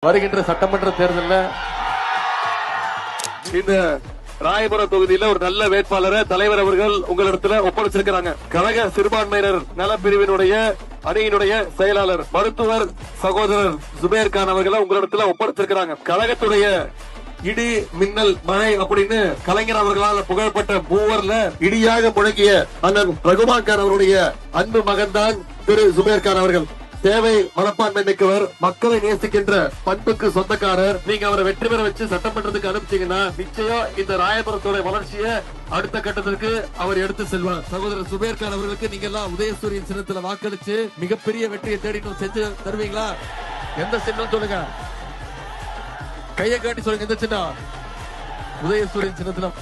வருகின்ற சட்டமன்ற தேர்தலில் இந்த ராயபுரம் தொகுதியில ஒரு நல்ல வேட்பாளரை தலைவர் அவர்கள் உங்களிடத்துல ஒப்படைச்சிருக்கிறாங்க. கழக சிறுபான்மையினர் நலப்பிரிவினுடைய அணியினுடைய செயலாளர் மருத்துவர் சகோதரர் ஜுபேர் கான் அவர்களை உங்களிடத்துல ஒப்படைச்சிருக்கிறாங்க. கழகத்துடைய இடி மின்னல் மழை அப்படின்னு கலைஞர் அவர்களால் புகழப்பட்ட மூவர்ல இடியாக முழங்கிய அண்ணன் ரகுமான் கான் அவருடைய அன்பு மகன் தான் திரு ஜுபேர் கான் அவர்கள். சேவை மனப்பான்மை மிக்கவர், மக்களை நேசிக்கின்ற பண்புக்கு சொந்தக்காரர். நீங்க அவரை வெற்றி பெற வச்சு சட்டமன்றத்துக்கு அனுப்பிச்சீங்கன்னா நிச்சயம் இந்த ராயபுரத்தோட வளர்ச்சியை அடுத்த கட்டத்திற்கு அவர் எடுத்து செல்வார். சகோதரர் ஜுபேர் கான் அவர்களுக்கு நீங்க எல்லாம் உதயசூரியன் சின்னத்துல வாக்களிச்சு மிகப்பெரிய வெற்றியை தேடிட்டு செஞ்சு தருவீங்களா? எந்த சின்னம் சொல்லுங்க, கையை காட்டி சொல்லுங்க. எந்த சின்னம்? உதயசூரியன் சின்னத்துல